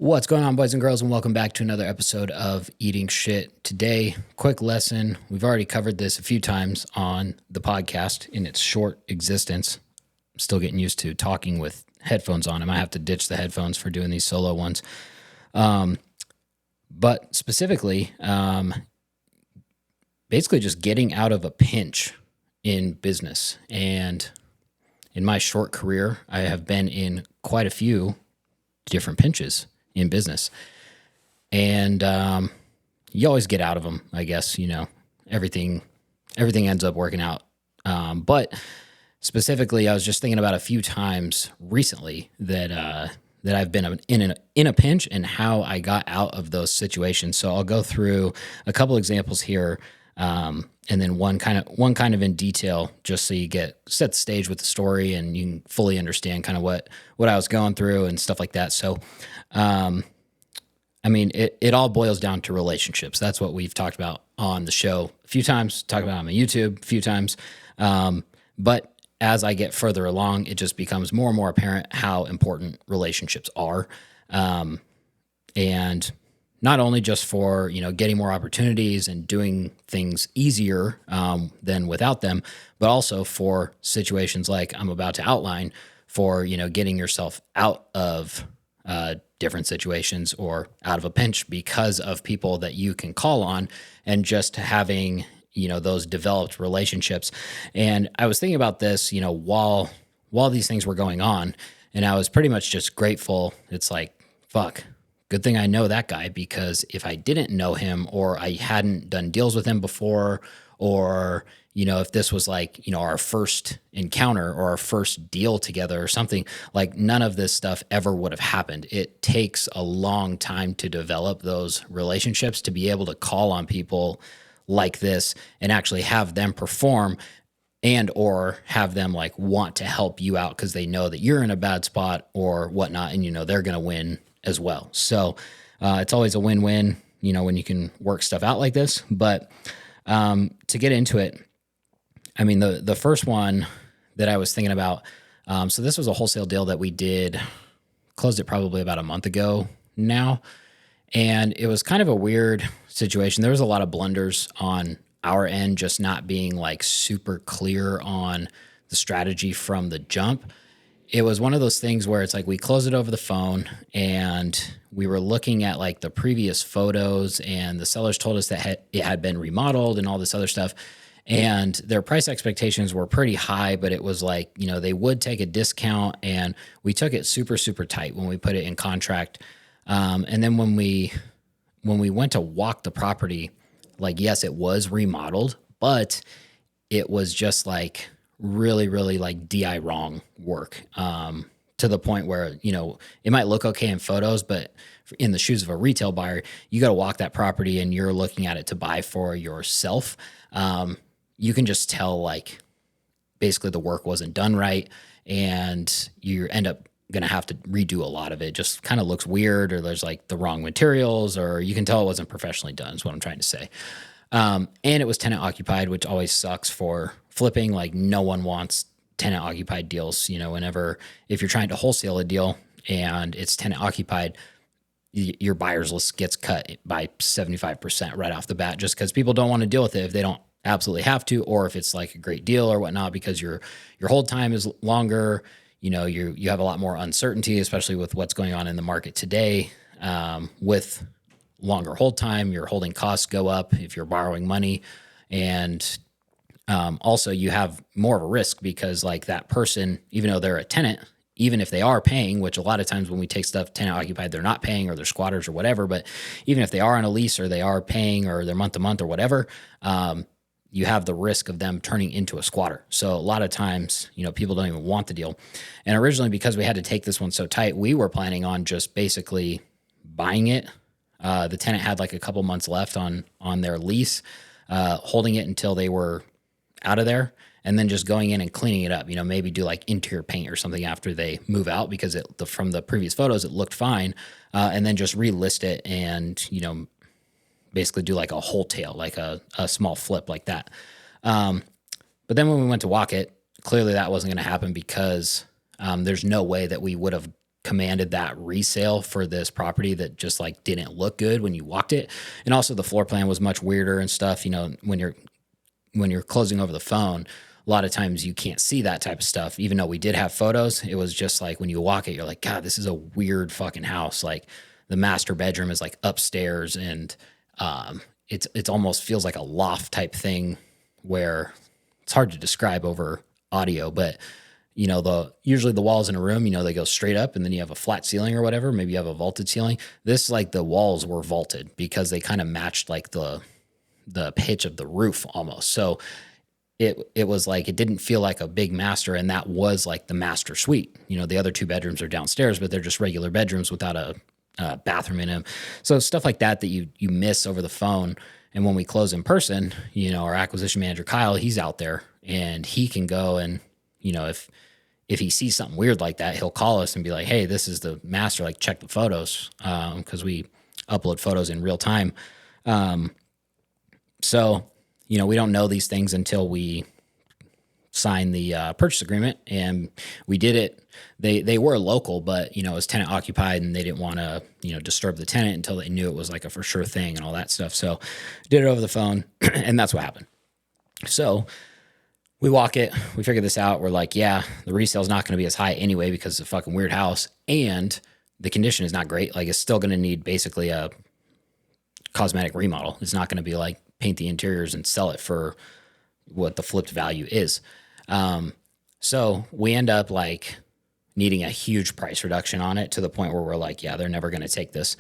What's going on, boys and girls, and welcome back to another episode of Eating Shit. Today, quick lesson. We've already covered this a few times on the podcast in its short existence. I'm still getting used to talking with headphones on. I might have to ditch the headphones for doing these solo ones. But specifically, basically just getting out of a pinch in business. And in my short career, I have been in quite a few different pinches in business. And you always get out of them, I guess. Everything ends up working out. But specifically, I was just thinking about a few times recently that I've been in a pinch and how I got out of those situations. So I'll go through a couple examples here, and then one kind of in detail, just so you set the stage with the story and you can fully understand kind of what I was going through and stuff like that. So, it all boils down to relationships. That's what we've talked about on the show a few times, talked about on my YouTube a few times. But as I get further along, it just becomes more and more apparent how important relationships are. And not only just for, getting more opportunities and doing things easier than without them, but also for situations like I'm about to outline for, getting yourself out of different situations or out of a pinch because of people that you can call on and just having, those developed relationships. And I was thinking about this, while these things were going on, and I was pretty much just grateful. It's like, fuck, good thing I know that guy, because if I didn't know him or I hadn't done deals with him before, or, if this was like, our first encounter or our first deal together or something, like none of this stuff ever would have happened. It takes a long time to develop those relationships, to be able to call on people like this and actually have them perform and or have them like want to help you out because they know that you're in a bad spot or whatnot, and they're going to win as well. So it's always a win-win, when you can work stuff out like this. But to get into it, the first one that I was thinking about, so this was a wholesale deal that we closed it probably about a month ago now. And it was kind of a weird situation. There was a lot of blunders on our end, just not being like super clear on the strategy from the jump. It was one of those things where it's like we closed it over the phone and we were looking at like the previous photos, and the sellers told us that it had been remodeled and all this other stuff. And their price expectations were pretty high, but it was like, they would take a discount, and we took it super, super tight when we put it in contract. And then when we went to walk the property, like, yes, it was remodeled, but it was just like really, really like DI wrong work, to the point where, it might look okay in photos, but in the shoes of a retail buyer, you got to walk that property and you're looking at it to buy for yourself. You can just tell like basically the work wasn't done right, and you end up going to have to redo a lot of it. Just kind of looks weird, or there's like the wrong materials, or you can tell it wasn't professionally done is what I'm trying to say. And it was tenant occupied, which always sucks for flipping. Like no one wants tenant occupied deals. If you're trying to wholesale a deal and it's tenant occupied, your buyer's list gets cut by 75% right off the bat, just because people don't want to deal with it if they don't absolutely have to, or if it's like a great deal or whatnot, because your hold time is longer. You have a lot more uncertainty, especially with what's going on in the market today. With longer hold time, your holding costs go up if you're borrowing money. And also you have more of a risk, because like that person, even though they're a tenant, even if they are paying, which a lot of times when we take stuff tenant occupied, they're not paying, or they're squatters or whatever. But even if they are on a lease, or they are paying, or they're month to month or whatever, you have the risk of them turning into a squatter. So a lot of times, people don't even want the deal. And originally, because we had to take this one so tight, we were planning on just basically buying it. The tenant had like a couple months left on their lease, holding it until they were out of there, and then just going in and cleaning it up. Maybe do like interior paint or something after they move out, because from the previous photos, it looked fine. And then just relist it and, basically do like a whole tail, like a small flip like that. But then when we went to walk it, clearly that wasn't going to happen, because there's no way that we would have commanded that resale for this property that just like didn't look good when you walked it. And also the floor plan was much weirder and stuff. You know, when you're closing over the phone, a lot of times you can't see that type of stuff. Even though we did have photos, it was just like when you walk it, you're like, God, this is a weird fucking house. Like the master bedroom is like upstairs, and it's almost feels like a loft type thing where it's hard to describe over audio, but you know, usually the walls in a room, you know, they go straight up and then you have a flat ceiling or whatever. Maybe you have a vaulted ceiling. This, like, the walls were vaulted because they kind of matched like the pitch of the roof almost. So it was like, it didn't feel like a big master, and that was like the master suite. You know, the other two bedrooms are downstairs, but they're just regular bedrooms without a bathroom in them. So stuff like that you miss over the phone. And when we close in person, you know, our acquisition manager, Kyle, he's out there and he can go and, you know, if he sees something weird like that, he'll call us and be like, hey, this is the master, like check the photos. Cause we upload photos in real time. So, you know, we don't know these things until we sign the purchase agreement, and we did it. They were local, but, you know, it was tenant occupied and they didn't want to, you know, disturb the tenant until they knew it was like a for sure thing and all that stuff. So did it over the phone and that's what happened. So we walk it, we figure this out. We're like, yeah, the resale is not going to be as high anyway because it's a fucking weird house, and the condition is not great. Like, it's still going to need basically a cosmetic remodel. It's not going to be like paint the interiors and sell it for what the flipped value is. So we end up like needing a huge price reduction on it to the point where we're like, yeah, they're never going to take this.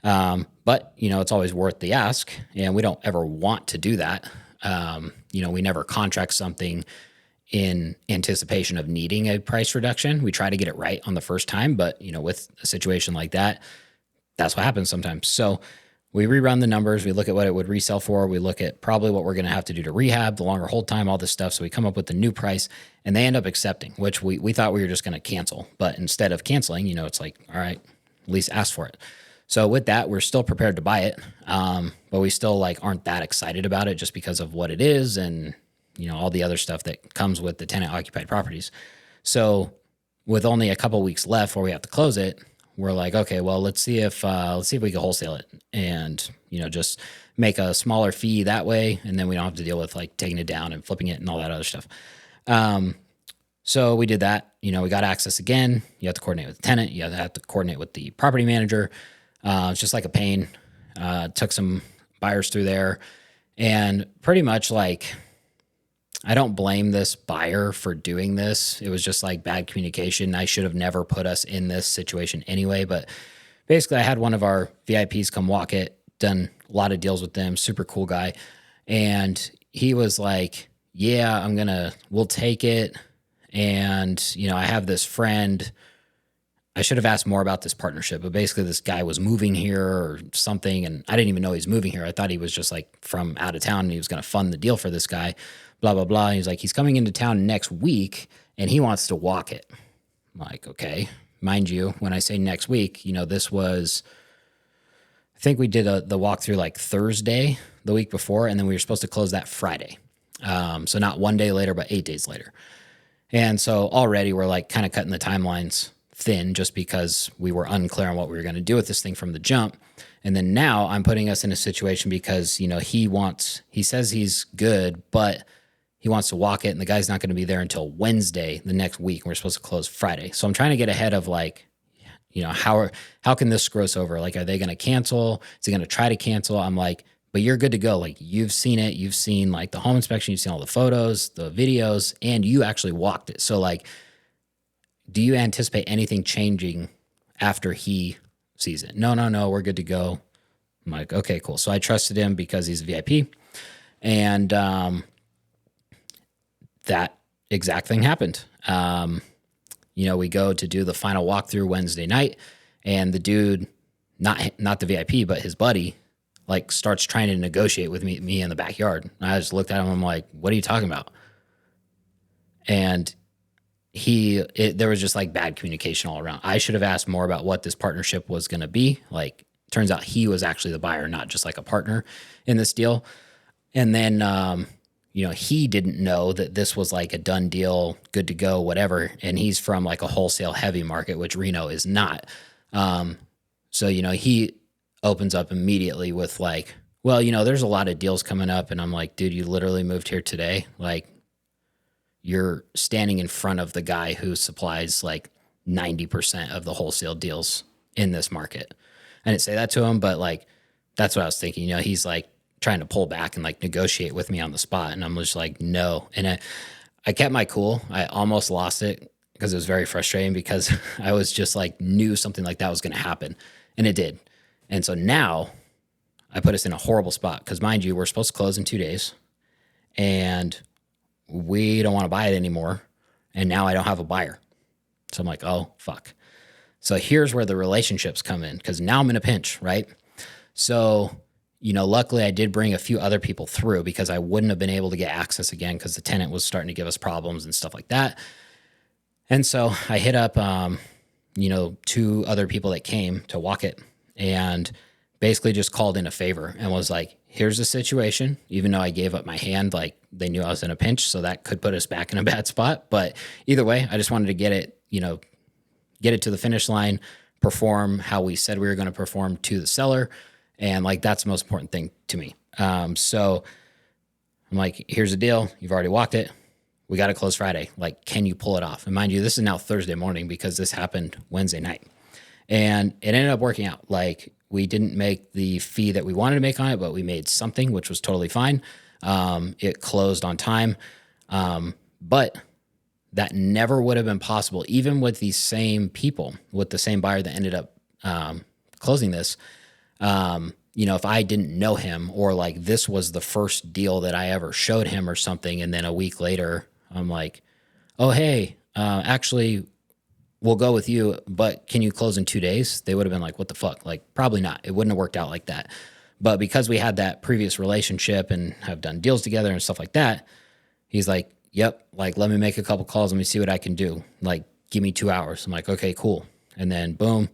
But, you know, it's always worth the ask, and we don't ever want to do that. You know, we never contract something in anticipation of needing a price reduction. We try to get it right on the first time, but, you know, with a situation like that, that's what happens sometimes. So we rerun the numbers. We look at what it would resell for. We look at probably what we're going to have to do to rehab, the longer hold time, all this stuff. So we come up with the new price, and they end up accepting, which we thought we were just going to cancel. But instead of canceling, you know, it's like, all right, at least ask for it. So with that, we're still prepared to buy it. But we still like aren't that excited about it just because of what it is and, you know, all the other stuff that comes with the tenant occupied properties. So with only a couple weeks left before we have to close it, we're like, okay, well, let's see if we can wholesale it and, you know, just make a smaller fee that way. And then we don't have to deal with like taking it down and flipping it and all that other stuff. So we did that. You know, we got access again. You have to coordinate with the tenant. You have to coordinate with the property manager. It's just like a pain. Took some buyers through there, and pretty much like, I don't blame this buyer for doing this. It was just like bad communication. I should have never put us in this situation anyway. But basically, I had one of our VIPs come walk it, done a lot of deals with them, super cool guy. And he was like, yeah, we'll take it. And, you know, I have this friend. I should have asked more about this partnership, but basically this guy was moving here or something, and I didn't even know he was moving here. I thought he was just like from out of town and he was going to fund the deal for this guy, blah, blah, blah. And he's like, he's coming into town next week and he wants to walk it. I'm like, okay. Mind you, when I say next week, you know, this was, I think we did the walkthrough like Thursday the week before, and then we were supposed to close that Friday. So not 1 day later, but 8 days later. And so already we're like kind of cutting the timelines thin just because we were unclear on what we were going to do with this thing from the jump. And then now I'm putting us in a situation because, you know, he says he's good, but he wants to walk it, and the guy's not going to be there until Wednesday the next week. And we're supposed to close Friday. So I'm trying to get ahead of like, you know, how can this screw us over? Like, are they going to cancel? Is he going to try to cancel? I'm like, but you're good to go. Like, you've seen it. You've seen like the home inspection. You've seen all the photos, the videos, and you actually walked it. So like, do you anticipate anything changing after he sees it? No, we're good to go. I'm like, okay, cool. So I trusted him because he's a VIP. And that exact thing happened. You know, we go to do the final walkthrough Wednesday night, and the dude, not the VIP, but his buddy, like starts trying to negotiate with me in the backyard. And I just looked at him. I'm like, what are you talking about? And there was just like bad communication all around. I should have asked more about what this partnership was going to be. Like, turns out he was actually the buyer, not just like a partner in this deal. And then, he didn't know that this was like a done deal, good to go, whatever. And he's from like a wholesale heavy market, which Reno is not. So, he opens up immediately with like, well, there's a lot of deals coming up. And I'm like, dude, you literally moved here today. Like, you're standing in front of the guy who supplies like 90% of the wholesale deals in this market. I didn't say that to him, but like, that's what I was thinking. He's like trying to pull back and like negotiate with me on the spot. And I'm just like, no. And I kept my cool. I almost lost it because it was very frustrating because I was just like, knew something like that was going to happen. And it did. And so now I put us in a horrible spot because, mind you, we're supposed to close in 2 days and we don't want to buy it anymore. And now I don't have a buyer. So I'm like, oh, fuck. So here's where the relationships come in because now I'm in a pinch, right? So, luckily I did bring a few other people through because I wouldn't have been able to get access again because the tenant was starting to give us problems and stuff like that. And so I hit up, 2 other people that came to walk it and basically just called in a favor and was like, here's the situation. Even though I gave up my hand, like they knew I was in a pinch. So that could put us back in a bad spot. But either way, I just wanted to get it to the finish line, perform how we said we were going to perform to the seller. And like, that's the most important thing to me. So I'm like, here's the deal. You've already walked it. We got to close Friday. Like, can you pull it off? And mind you, this is now Thursday morning because this happened Wednesday night. And it ended up working out. Like, we didn't make the fee that we wanted to make on it, but we made something, which was totally fine. It closed on time. But that never would have been possible, even with these same people, with the same buyer that ended up closing this. If I didn't know him or like this was the first deal that I ever showed him or something, and then a week later, I'm like, oh, hey, actually, we'll go with you, but can you close in 2 days? They would have been like, what the fuck? Like, probably not. It wouldn't have worked out like that. But because we had that previous relationship and have done deals together and stuff like that, he's like, yep, like, let me make a couple calls. Let me see what I can do. Like, give me 2 hours. I'm like, okay, cool. And then boom,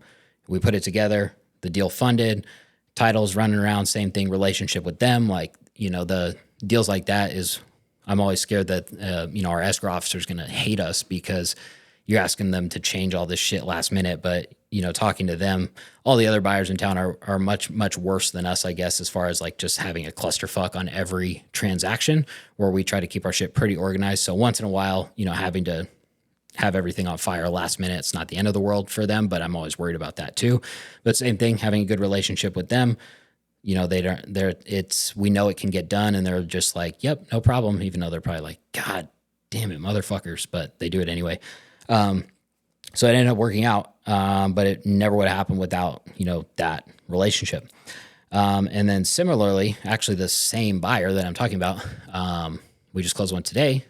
we put it together. The deal funded, titles running around, same thing, relationship with them. Like, the deals like that is, I'm always scared that, our escrow officer is going to hate us because you're asking them to change all this shit last minute. But, talking to them, all the other buyers in town are much, much worse than us, I guess, as far as like just having a clusterfuck on every transaction where we try to keep our shit pretty organized. So once in a while, having to have everything on fire last minute, it's not the end of the world for them, but I'm always worried about that too. But same thing, having a good relationship with them, we know it can get done, and they're just like, yep, no problem, even though they're probably like, God damn it, motherfuckers, but they do it anyway. So it ended up working out, but it never would have happened without, that relationship. And then similarly, actually the same buyer that I'm talking about, we just closed one today,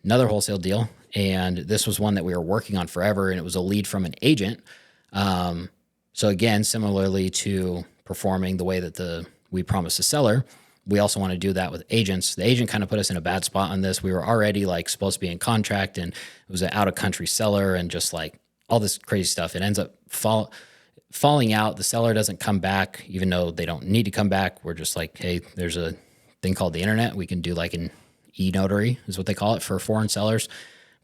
another wholesale deal. And this was one that we were working on forever, and it was a lead from an agent. So again, similarly to performing the way that we promised the seller, we also want to do that with agents. The agent kind of put us in a bad spot on this. We were already like supposed to be in contract, and it was an out of country seller, and just like all this crazy stuff. It ends up falling out. The seller doesn't come back, even though they don't need to come back. We're just like, hey, there's a thing called the internet. We can do like an e-notary is what they call it for foreign sellers.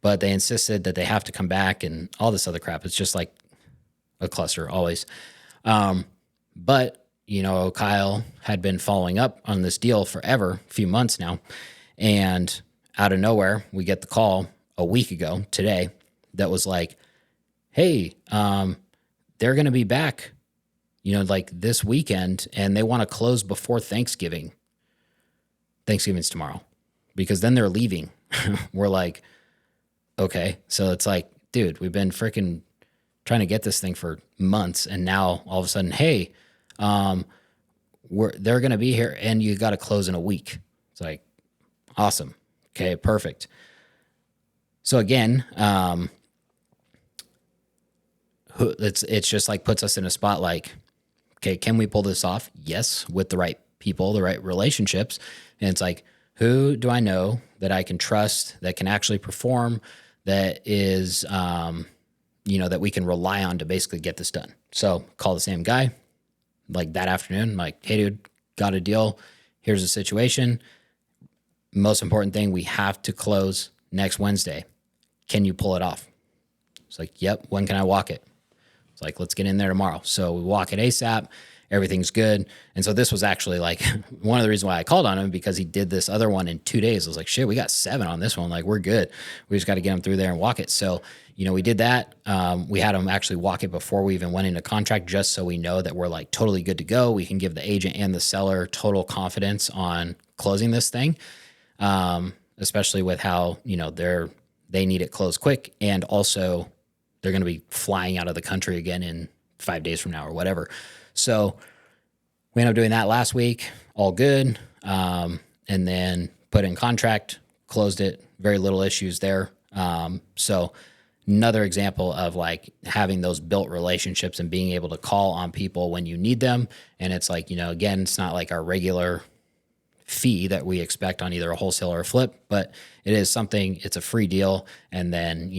But they insisted that they have to come back and all this other crap. It's just like a cluster always. But, Kyle had been following up on this deal forever, a few months now. And out of nowhere, we get the call a week ago today that was like, hey, they're going to be back, like this weekend, and they want to close before Thanksgiving. Thanksgiving's tomorrow because then they're leaving. We're like, okay. So it's like, dude, we've been freaking trying to get this thing for months. And now all of a sudden, hey, they're going to be here and you got to close in a week. It's like, awesome. Okay, perfect. So again, it's just like puts us in a spot like, okay, can we pull this off? Yes, with the right people, the right relationships. And it's like, who do I know that I can trust, that can actually perform, that is, that we can rely on to basically get this done? So call the same guy like that afternoon, like, hey dude, got a deal. Here's the situation. most important thing, we have to close next Wednesday. Can you pull it off? It's like, yep. When can I walk it? It's like, let's get in there tomorrow. So we walk it ASAP. Everything's good. And so this was actually like one of the reasons why I called on him, because he did this other one in 2 days. I was like, shit, we got 7 on this one. Like, we're good. We just got to get him through there and walk it. So, we did that. We had him actually walk it before we even went into contract, just so we know that we're like totally good to go. We can give the agent and the seller total confidence on closing this thing. Especially with how, they need it closed quick. And also they're going to be flying out of the country again in 5 days from now or whatever. So we ended up doing that last week, all good. And then put in contract, closed it, very little issues there. So another example of like having those built relationships and being able to call on people when you need them. And it's like, again, it's not like our regular fee that we expect on either a wholesale or a flip, but it is something, it's a free deal. And then,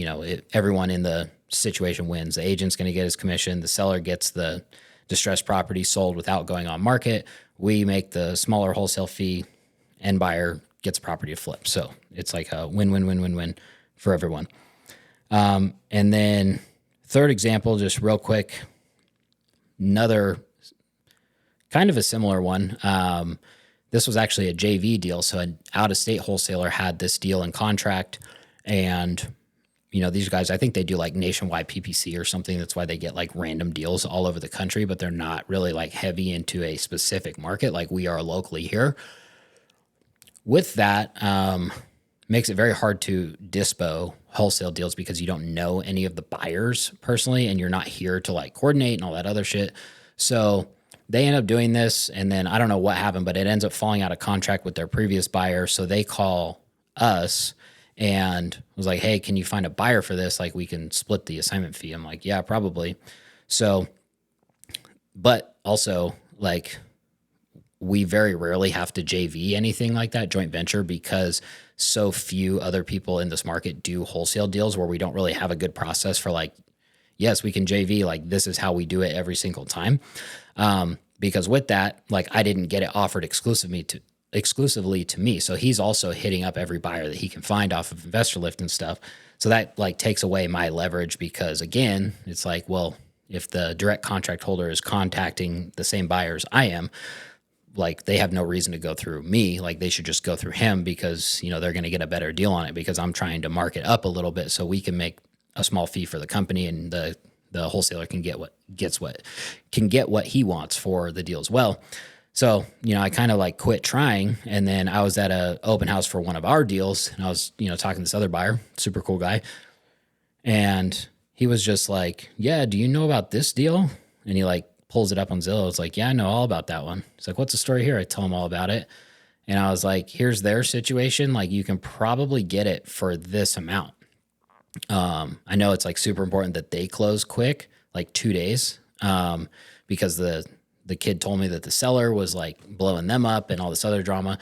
everyone in the situation wins. The agent's going to get his commission. The seller gets the distressed property sold without going on market. We make the smaller wholesale fee, and buyer gets property to flip. So it's like a win-win-win-win-win for everyone. And then third example, just real quick, another kind of a similar one. This was actually a JV deal. So an out-of-state wholesaler had this deal in contract, and these guys, I think they do like nationwide PPC or something. That's why they get like random deals all over the country, but they're not really like heavy into a specific market like we are locally here. With that, makes it very hard to dispo wholesale deals because you don't know any of the buyers personally, and you're not here to like coordinate and all that other shit. So they end up doing this, and then I don't know what happened, but it ends up falling out of contract with their previous buyer. So they call us and was like, hey, can you find a buyer for this? Like, we can split the assignment fee. I'm like, yeah, probably. So, but also like, we very rarely have to JV anything like that, joint venture, because so few other people in this market do wholesale deals where we don't really have a good process for like, yes, we can JV, like this is how we do it every single time. Because with that, like I didn't get it offered exclusively to me. So he's also hitting up every buyer that he can find off of InvestorLift and stuff. So that like takes away my leverage, because again, it's like, well, if the direct contract holder is contacting the same buyers I am, like they have no reason to go through me. Like they should just go through him, because, they're going to get a better deal on it, because I'm trying to mark it up a little bit so we can make a small fee for the company, and the wholesaler can get what he wants for the deal as well. So, I kind of like quit trying, and then I was at a open house for one of our deals, and I was, talking to this other buyer, super cool guy. And he was just like, yeah, do you know about this deal? And he like pulls it up on Zillow. It's like, yeah, I know all about that one. It's like, what's the story here? I tell him all about it. And I was like, here's their situation. Like, you can probably get it for this amount. I know it's like super important that they close quick, like 2 days, because the kid told me that the seller was like blowing them up and all this other drama.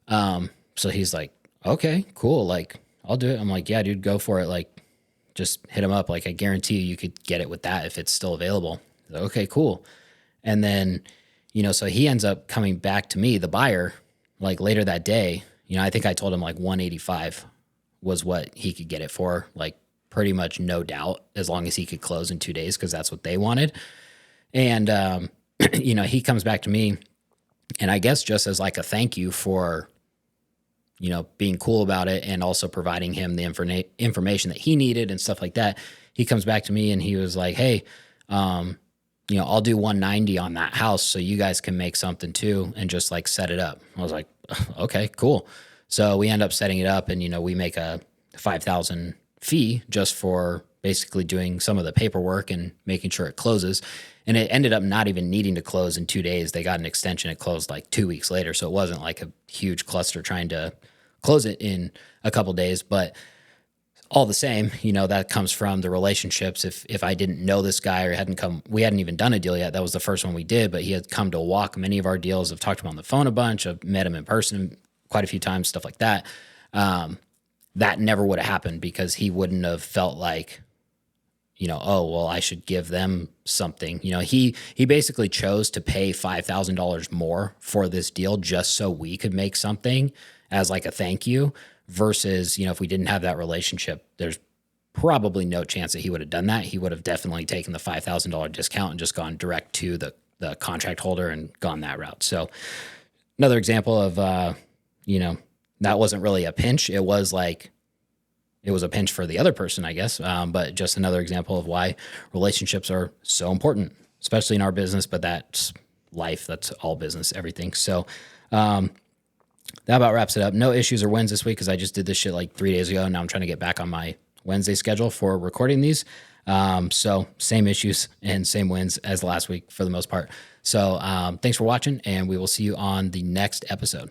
So he's like, okay, cool. Like, I'll do it. I'm like, yeah, dude, go for it. Like, just hit him up. Like, I guarantee you could get it with that if it's still available. Like, okay, cool. And then, so he ends up coming back to me, the buyer, like later that day. I think I told him like 185 was what he could get it for, like pretty much no doubt, as long as he could close in 2 days, because that's what they wanted. And, he comes back to me, and I guess just as like a thank you for, being cool about it, and also providing him the information that he needed and stuff like that, he comes back to me and he was like, hey, I'll do 190 on that house so you guys can make something too, and just like set it up. I was like, okay, cool. So we end up setting it up, and, we make a $5,000 fee just for basically doing some of the paperwork and making sure it closes. And it ended up not even needing to close in 2 days. They got an extension. It closed like 2 weeks later. So it wasn't like a huge cluster trying to close it in a couple days, but all the same, that comes from the relationships. If I didn't know this guy, or we hadn't even done a deal yet. That was the first one we did, but he had come to walk many of our deals. I've talked to him on the phone a bunch. I've met him in person quite a few times, stuff like that. That never would have happened, because he wouldn't have felt like, oh, well, I should give them something. He basically chose to pay $5,000 more for this deal just so we could make something as like a thank you versus, you know, if we didn't have that relationship, there's probably no chance that he would have done that. He would have definitely taken the $5,000 discount and just gone direct to the contract holder and gone that route. So another example of, you know, that wasn't really a pinch. It was a pinch for the other person, I guess. But just another example of why relationships are so important, especially in our business, but that's life. That's all business, everything. So, that about wraps it up. No issues or wins this week because I just did this shit like 3 days ago. And now I'm trying to get back on my Wednesday schedule for recording these. So same issues and same wins as last week for the most part. So thanks for watching, and we will see you on the next episode.